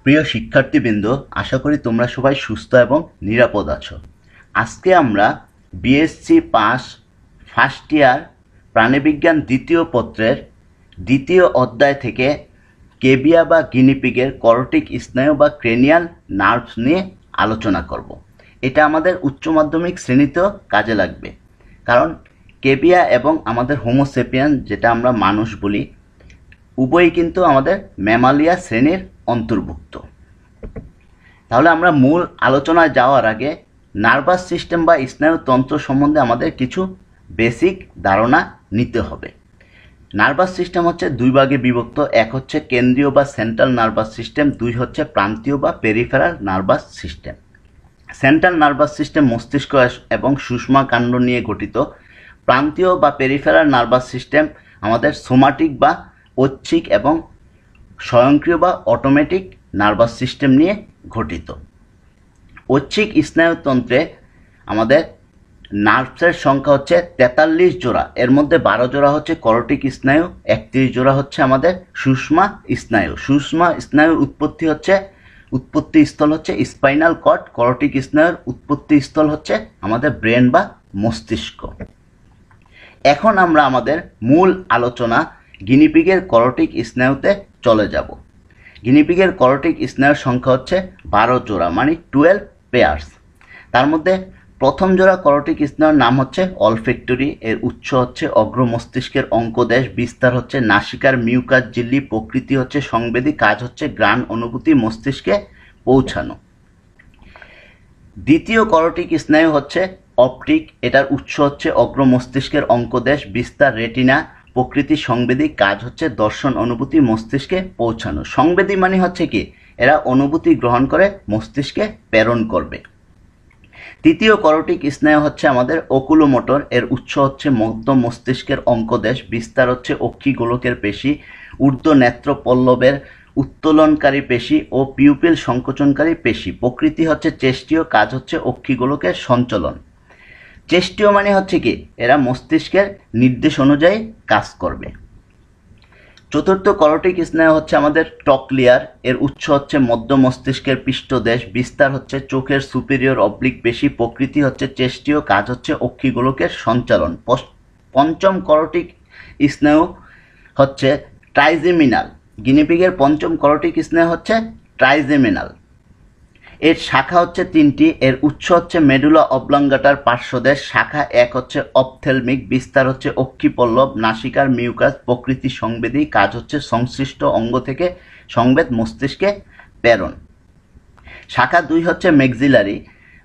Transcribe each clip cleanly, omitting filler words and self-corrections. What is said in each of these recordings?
প্রিয় শিক্ষার্থীবৃন্দ, আশা করি তোমরা সবাই সুস্থ এবং নিরাপদ আছো। আজকে আমরা বিএসসি পাস ফার্স্ট ইয়ার প্রাণীবিজ্ঞান দ্বিতীয় পত্রের দ্বিতীয় অধ্যায় থেকে কেবিয়া বা গিনিপিগের করটিক স্নায়ু বা ক্রেনিয়াল নার্ভস নিয়ে আলোচনা করব। এটা আমাদের উচ্চ মাধ্যমিক শ্রেণীতেও কাজে লাগবে, কারণ কেবিয়া এবং আমাদের হোমোসেপিয়ান, যেটা আমরা মানুষ বলি, উভয়ই কিন্তু আমাদের ম্যামালিয়া শ্রেণীর অন্তর্ভুক্ত। তাহলে আমরা মূল আলোচনায় যাওয়ার আগে নার্ভাস সিস্টেম বা স্নায়ুতন্ত্র সম্বন্ধে আমাদের কিছু বেসিক ধারণা নিতে হবে। নার্ভাস সিস্টেম হচ্ছে দুই ভাগে বিভক্ত। এক হচ্ছে কেন্দ্রীয় বা সেন্ট্রাল নার্ভাস সিস্টেম, দুই হচ্ছে প্রান্তীয় বা peripheral nervous system. Central nervous system মস্তিষ্ক এবং সুষমা কাণ্ড নিয়ে গঠিত। প্রান্তীয় বা পেরিফেরাল নার্ভাস সিস্টেম আমাদের সোমাটিক বা ঐচ্ছিক এবং স্বয়ংক্রিয় বা অটোমেটিক নার্ভাস সিস্টেম নিয়ে গঠিত। ঐচ্ছিক স্নায়ুতন্ত্রে আমাদের নার্ভসের সংখ্যা হচ্ছে 43 জোড়া। এর মধ্যে 12 জোড়া হচ্ছে করটিক স্নায়ু, 31 জোড়া হচ্ছে আমাদের সুষমা স্নায়ু। সুষমা স্নায়ুর উৎপত্তি স্থল হচ্ছে স্পাইনাল কর্ড। করটিক স্নায়ুর উৎপত্তি স্থল হচ্ছে আমাদের ব্রেন বা মস্তিষ্ক। এখন আমরা আমাদের মূল আলোচনা গিনিপিগের করটিক স্নায়ুতে চলে যাব। গিনিপিগের করটিক স্নায়ুর সংখ্যা হচ্ছে 12 জোড়া, মানে 12 পেয়ার্স। তার মধ্যে প্রথম জোড়া করটিক স্নায়ুর নাম হচ্ছে অলফ্যাক্টরি। এর উৎস হচ্ছে অগ্র মস্তিষ্কের অঙ্কদেশ, বিস্তার হচ্ছে নাসিকার মিউকাস ঝিল্লি, প্রকৃতি হচ্ছে সংবেদী, কাজ হচ্ছে ঘ্রাণ অনুভূতি মস্তিষ্কে পৌঁছানো। দ্বিতীয় করটিক স্নায়ু হচ্ছে অপটিক। এটার উৎস হচ্ছে অগ্র মস্তিষ্কের অঙ্কদেশ, বিস্তার রেটিনা, প্রকৃতি সংবেদী, কাজ হচ্ছে দর্শন অনুভূতি মস্তিষ্কে পৌঁছানো। সংবেদী মানে হচ্ছে কি, এরা অনুভূতি গ্রহণ করে মস্তিষ্কে প্রেরণ করবে। তৃতীয় করটিক স্নায়ু হচ্ছে আমাদের ওকুলোমোটর। এর উৎস হচ্ছে মধ্য মস্তিষ্কের অঙ্কদেশ, বিস্তার হচ্ছে অক্ষিগোলকের পেশি, ঊর্ধ্ব নেত্র পল্লবের উত্তোলনকারী পেশি ও পিউপিল সংকোচনকারী পেশি, প্রকৃতি হচ্ছে চেষ্টীয়, কাজ হচ্ছে অক্ষিগোলকের সঞ্চালন। চেষ্টীয় মানে হচ্ছে কি, এরা মস্তিষ্কের নির্দেশ অনুযায়ী কাজ করবে। চতুর্থ করটিক স্নায়ু হচ্ছে আমাদের টকলিয়ার। এর উৎস হচ্ছে মধ্য মস্তিষ্কের পৃষ্ঠদেশ, বিস্তার হচ্ছে চোখের সুপিরিয়র অবলিক পেশি, প্রকৃতি হচ্ছে চেষ্টীয়, কাজ হচ্ছে অক্ষিগোলকের সঞ্চালন। পঞ্চম করটিক স্নায়ু হচ্ছে ট্রাইজেমিনাল। গিনিপিগের পঞ্চম করটিক স্নায়ু হচ্ছে ট্রাইজেমিনাল। এর শাখা হচ্ছে 3টি। এর উৎস হচ্ছে মেডুলা অবলঙ্গাটার পার্শ্বদেশ, শাখা 1 হচ্ছে অপথেলমিক, বিস্তার হচ্ছে অক্ষিপল্লব, নাসিকার মিউকাস, প্রকৃতি সংবেদী, কাজ হচ্ছে সংশ্লিষ্ট অঙ্গ থেকে সংবেদ মস্তিষ্কে প্রেরণ। শাখা 2 হচ্ছে ম্যাক্সিলারি,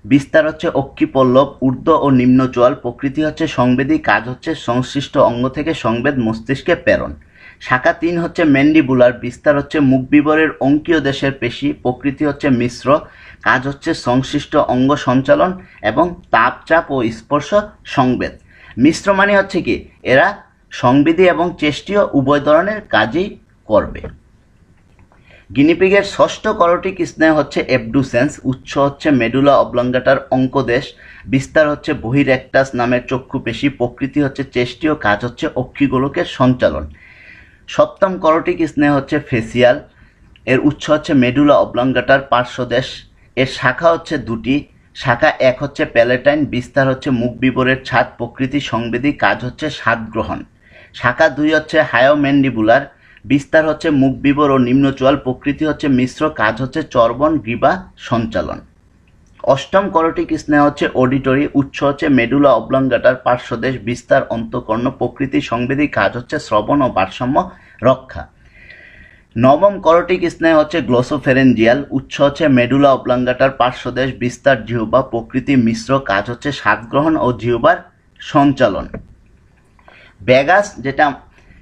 বিস্তার হচ্ছে অক্ষিপল্লব, ঊর্ধ্ব ও নিম্ন চোয়াল, প্রকৃতি হচ্ছে সংবেদী, কাজ হচ্ছে সংশ্লিষ্ট অঙ্গ থেকে সংবেদ মস্তিষ্কে প্রেরণ। শাখা 3 হচ্ছে ম্যান্ডিবুলার, বিস্তার হচ্ছে মুখ বিবরের অঙ্কীয় দেশের পেশি, প্রকৃতি হচ্ছে মিশ্র, কাজ হচ্ছে সংশ্লিষ্ট অঙ্গ সঞ্চালন এবং তাপ, চাপ ও স্পর্শ সংবেদ। মিশ্র মানে হচ্ছে কি, এরা সংবেদী এবং চেষ্টীয় উভয় ধরনের কাজই করবে। গিনিপিগের ষষ্ঠ করটিক স্নায়ু হচ্ছে অ্যাবডুসেন্স। উৎস হচ্ছে মেডুলা অবলঙ্গাটার অঙ্কদেশ, বিস্তার হচ্ছে বহিরেকটাস নামের চক্ষু পেশি, প্রকৃতি হচ্ছে চেষ্টীয়, কাজ হচ্ছে অক্ষিগোলকের সঞ্চালন। সপ্তম করটিক স্নায়ু হচ্ছে ফেসিয়াল। এর উৎস হচ্ছে মেডুলা অবলঙ্গাটার পার্শ্বদেশ, এর শাখা হচ্ছে 2টি। শাখা 1 হচ্ছে প্যালেটাইন, বিস্তার হচ্ছে মুখ বিবরের ছাদ, প্রকৃতি সংবেদী, কাজ হচ্ছে স্বাদ গ্রহণ। শাখা 2 হচ্ছে হায়োম্যান্ডিবুলার, বিস্তার হচ্ছে মুখ বিবর ও নিম্ন চোয়াল, প্রকৃতি হচ্ছে মিশ্র, কাজ হচ্ছে চর্বণ গ্রীবা সঞ্চালন। অষ্টম করটিক স্নায়ু হচ্ছে অডিটরি। উৎস হচ্ছে মেডুলা অবলঙ্গাটার পার্শ্বদেশ, বিস্তার অন্তঃকর্ণ, প্রকৃতি সংবেদী, কাজ হচ্ছে শ্রবণ ও ভারসাম্য রক্ষা। নবম করটিক স্নায়ু হচ্ছে গ্লোসোফেরেঞ্জিয়াল। উৎস হচ্ছে মেডুলা অবলঙ্গাটার পার্শ্বদেশ, বিস্তার জিহ্বা, প্রকৃতি মিশ্র, কাজ হচ্ছে স্বাদ গ্রহণ ও জিহ্বার সঞ্চালন। ভ্যাগাস, যেটা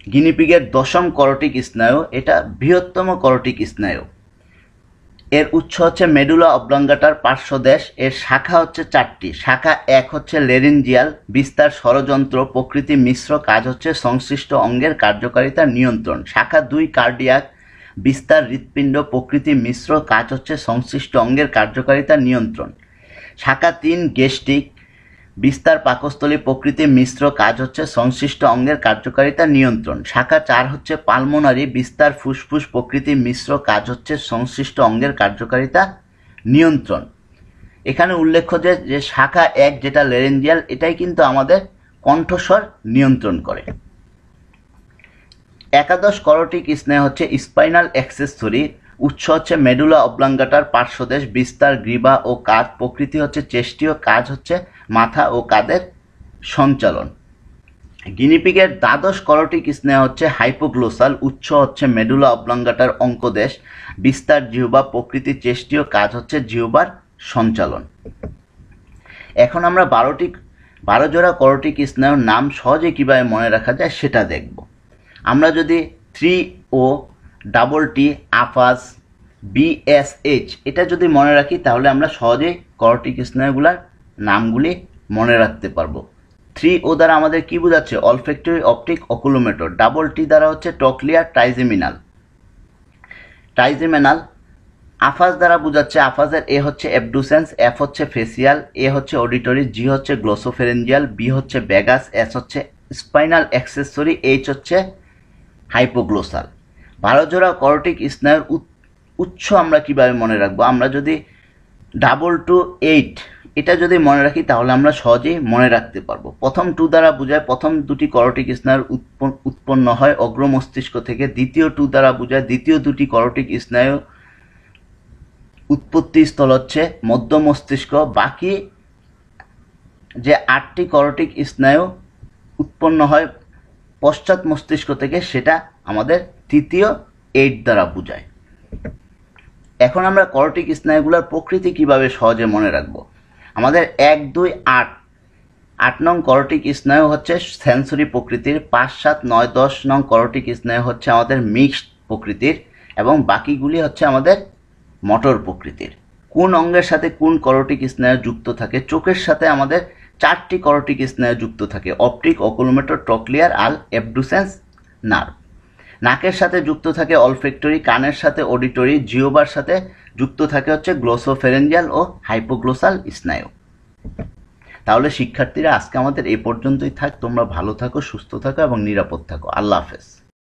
গিনিপিগের দশম করটিক স্নায়ু, এটা বৃহত্তম করটিক স্নায়ু। এর উৎস হচ্ছে মেডুলা অবলঙ্গাটার পার্শ্বদেশ, এর শাখা হচ্ছে 4টি। শাখা 1 হচ্ছে লেরিঞ্জিয়াল, বিস্তার ষড়যন্ত্র, প্রকৃতি মিশ্র, কাজ হচ্ছে সংশ্লিষ্ট অঙ্গের কার্যকারিতা নিয়ন্ত্রণ। শাখা 2 কার্ডিয়াক, বিস্তার হৃৎপিণ্ড, প্রকৃতি মিশ্র, কাজ হচ্ছে সংশ্লিষ্ট অঙ্গের কার্যকারিতা নিয়ন্ত্রণ। শাখা 3 গ্যাস্ট্রিক, বিস্তার পাকস্থলী প্রকৃতি মিশ্র কাজ হচ্ছে সংশ্লিষ্ট অঙ্গের কার্যকারিতা নিয়ন্ত্রণ। শাখা 4 হচ্ছে পালমোনারি, বিস্তার ফুসফুস প্রকৃতি মিশ্র কাজ হচ্ছে সংশ্লিষ্ট অঙ্গের কার্যকারিতা নিয়ন্ত্রণ। এখানে উল্লেখ্য যে শাখা 1 যেটা ল্যারেঞ্জিয়াল, এটাই কিন্তু আমাদের কণ্ঠস্বর নিয়ন্ত্রণ করে। একাদশ করটিক স্নায়ু হচ্ছে স্পাইনাল অ্যাক্সেসরি, উৎস হচ্ছে মেডুলা অবলাঙ্গাটার পার্শ্বদেশ, বিস্তার গ্রীবা ও কাঁধ, প্রকৃতি হচ্ছে চেষ্টীয়, কাজ হচ্ছে মাথা ও কাঁধের সঞ্চালন। গিনিপিগের দ্বাদশ করটিক স্নায়ু হচ্ছে হাইপোগ্লোসাল, উৎস হচ্ছে মেডুলা অবলাঙ্গাটার অঙ্কদেশ, বিস্তার জিহ্বা, প্রকৃতি চেষ্টীয়, কাজ হচ্ছে জিহ্বার সঞ্চালন। এখন আমরা 12 জোড়া করটিক স্নায়ুর নাম সহজে কিভাবে মনে রাখা যায় সেটা দেখব। আমরা যদি 3O টি আফাস BSH এটা যদি মনে রাখি তাহলে আমরা সহজেই করটিক স্নায়ুগুলার নামগুলি মনে রাখতে পারবো। 3O দ্বারা আমাদের কি বোঝাচ্ছে? Olfactory, optic, অকুলোমেটর। টি দ্বারা হচ্ছে টকলিয়ার, ট্রাইজেমিনাল। আফাস দ্বারা বোঝাচ্ছে, আফাসের এ হচ্ছে অ্যাবডুসেন্স, এফ হচ্ছে ফেসিয়াল, এ হচ্ছে অডিটরি, জি হচ্ছে গ্লোসোফেরেঞ্জিয়াল, বি হচ্ছে ভেগাস, এস হচ্ছে স্পাইনাল অ্যাক্সেসরি, এইচ হচ্ছে হাইপোগ্লোসাল। 12 জোড়া করটিক স্নায়ুর উৎস আমরা কিভাবে মনে রাখবো? আমরা যদি 228 এটা যদি মনে রাখি তাহলে আমরা সহজেই মনে রাখতে পারবো। প্রথম 2 দ্বারা বোঝায় প্রথম দুটি করটিক স্নায়ুর উৎপন্ন হয় অগ্র মস্তিষ্ক থেকে। দ্বিতীয় 2 দ্বারা বোঝায় দ্বিতীয় দুটি করটিক স্নায়ু উৎপত্তি স্থল হচ্ছে মধ্য মস্তিষ্ক। বাকি যে 8টি করটিক স্নায়ু উৎপন্ন হয় পশ্চাৎ মস্তিষ্ক থেকে, সেটা আমাদের তৃতীয় 8 দ্বারা বোঝায়। এখন আমরা করটিক স্নায়ুগুলোর প্রকৃতি কিভাবে সহজে মনে রাখবো? আমাদের 1, 2, 8 নং করটিক স্নায়ু হচ্ছে সেন্সরি প্রকৃতির, 5, 7, 9, 10 নং করটিক স্নায়ু হচ্ছে আমাদের মিক্সড প্রকৃতির, এবং বাকিগুলি হচ্ছে আমাদের মোটর প্রকৃতির। কোন অঙ্গের সাথে কোন করটিক স্নায়ু যুক্ত থাকে? চোখের সাথে আমাদের 4টি করটিক স্নায়ু যুক্ত থাকে, অপটিক, অকুলোমেটর, টকলিয়ার আর অ্যাবডুসেন্স নার্ভ। নাকের সাথে যুক্ত থাকে অলফ্যাক্টরি, কানের সাথে অডিটরি, জিহ্বার সাথে যুক্ত থাকে হচ্ছে গ্লোসোফেরেঞ্জিয়াল ও হাইপোগ্লোসাল স্নায়ু। তাহলে শিক্ষার্থীরা, আজকে আমাদের এই পর্যন্তই থাক। তোমরা ভালো থাকো, সুস্থ থাকো এবং নিরাপদ থাকো। আল্লাহ হাফেজ।